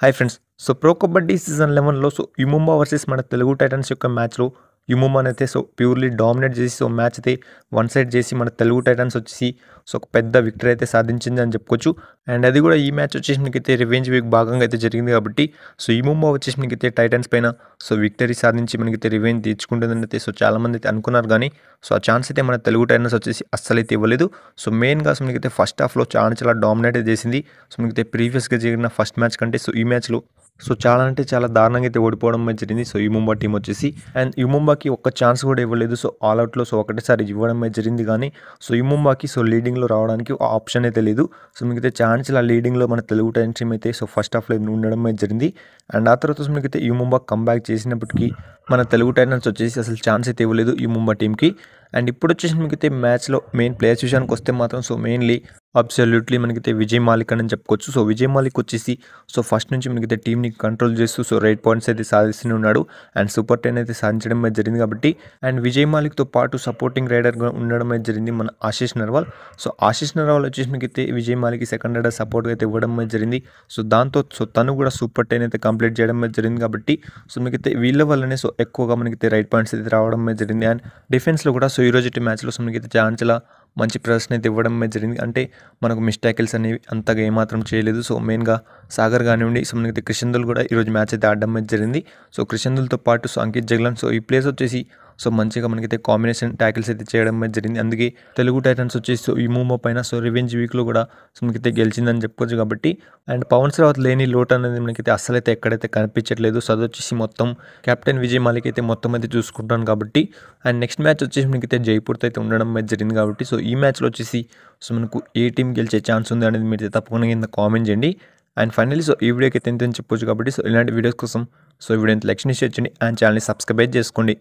Hi friends. Pro kabaddi season 11లో U Mumba versus మన Telugu Titans యొక్క మ్యాచ్‌లో యుముంబానైతే ప్యూర్‌లీ డామినేట్ చేసి మ్యాచ్ అయితే వన్ సైడ్ చేసి మన తెలుగు టైటన్స్ వచ్చేసి ఒక పెద్ద విక్టరీ అయితే సాధించింది అని చెప్పుకోవచ్చు. అండ్ అది కూడా ఈ మ్యాచ్ వచ్చేసి మనకైతే రివెంజ్ వీక్ భాగంగా అయితే జరిగింది కాబట్టి యుముంబా వచ్చేసి మనకైతే టైటన్స్ పైన విక్టరీ సాధించి మనకైతే రివెంజ్ తీర్చుకుంటుందని అయితే చాలామంది అయితే అనుకున్నారు కానీ ఆ ఛాన్స్ అయితే మన తెలుగు టైటన్స్ వచ్చేసి అస్సలైతే ఇవ్వలేదు. మెయిన్‌గా మనకైతే ఫస్ట్ హాఫ్‌లో చాలా డామినేట్ చేసింది. మనకైతే ప్రీవియస్‌గా జరిగిన ఫస్ట్ మ్యాచ్ కంటే ఈ మ్యాచ్‌లో చాలా అంటే చాలా దారుణంగా అయితే ఓడిపోవడం జరిగింది. యుముంబా టీం వచ్చేసి అండ్ యుముంబాకి ఒక్క ఛాన్స్ కూడా ఇవ్వలేదు. ఆల్ అవుట్‌లో ఒకటేసారి ఇవ్వడం జరిగింది కానీ యుముంబాకి లీడింగ్‌లో రావడానికి ఆప్షన్ అయితే లేదు. మనకైతే ఛాన్స్‌ల లీడింగ్‌లో మన తెలుగు టైటన్స్ టీం అయితే ఫస్ట్ హాఫ్‌లో ఉండడం జరిగింది. అండ్ ఆ తర్వాత మనకైతే యుముంబా కమ్‌బ్యాక్ చేసినప్పటికీ మన తెలుగు టైటన్స్ వచ్చేసి అసలు ఛాన్స్ అయితే ఇవ్వలేదు యుముంబా టీంకి. అండ్ ఇప్పుడు వచ్చేసి మనకైతే మ్యాచ్‌లో మెయిన్ ప్లేయర్స్ విషయానికి వస్తే మాత్రం మెయిన్‌లీ అబ్సల్యూట్లీ మనకైతే విజయ్ మాలిక్ అని చెప్పుకోవచ్చు. విజయ్ మాలిక్ వచ్చేసి ఫస్ట్ నుంచి మనకైతే టీంని కంట్రోల్ చేస్తూ రైట్ పాయింట్స్ అయితే సాధిస్తూనే ఉన్నాడు. అండ్ సూపర్ 10 అయితే సాధించడం జరిగింది కాబట్టి అండ్ విజయ్ మాలిక్తో పాటు సపోర్టింగ్ రైడర్గా ఉండడం జరిగింది మన ఆశీష్ నర్వాల్. ఆశీష్ నర్వాల్ వచ్చేసి మనకైతే Vijay Malik second raider support అయితే ఇవ్వడం జరిగింది. దాంతో తను కూడా సూపర్ 10 అయితే కంప్లీట్ చేయడం జరిగింది కాబట్టి మనకైతే వీళ్ళ వల్లనే ఎక్కువగా మనకైతే రైట్ పాయింట్స్ అయితే రావడం జరిగింది. అండ్ డిఫెన్స్లో కూడా ఈరోజు మ్యాచ్లో మనకైతే చాలా మంచి ప్రదర్శన అయితే ఇవ్వడం జరిగింది. అంటే మనకు మిస్టేకిల్స్ అనేవి అంతగా ఏమాత్రం చేయలేదు. మెయిన్‌గా సాగర్ కానివ్వండి, మనకైతే క్రిషన్దుల్ కూడా ఈరోజు మ్యాచ్ అయితే ఆడడం జరిగింది. క్రిషన్దుల్తో పాటు అంకిత్ జగ్లాన్ ఈ ప్లేయర్స్ వచ్చేసి మంచిగా మనకైతే కాంబినేషన్ ట్యాకిల్స్ అయితే చేయడం జరిగింది. అందుకే తెలుగు టైటన్స్ వచ్చేసి యుముంబా పైన రివెంజ్ వీక్లో కూడా మనకైతే గెలిచిందని చెప్పుకోవచ్చు కాబట్టి అండ్ పవన్ శ్రావత్ లేని లోటు అనేది మనకైతే అస్సలైతే ఎక్కడైతే కనిపించట్లేదు. అది వచ్చేసి మొత్తం కెప్టెన్ విజయ్ మాలిక్ అయితే మొత్తం అయితే చూసుకుంటాను కాబట్టి అండ్ నెక్స్ట్ మ్యాచ్ వచ్చేసి మనకైతే జైపూర్తో అయితే ఉండడం జరిగింది కాబట్టి ఈ మ్యాచ్లో వచ్చేసి మనకు ఏ టీం గెలిచే ఛాన్స్ ఉంది అనేది మీరు తప్పకుండా కింద కామెంట్ చేయండి. అండ్ ఫైనల్లీ ఈ వీడియోకి అయితే ఎంత చెప్పొచ్చు కాబట్టి ఇలాంటి వీడియోస్ కోసం ఈ వీడియోని లైక్ చేయండి అండ్ ఛానల్ని సబ్స్క్రైబ్ చేసుకోండి.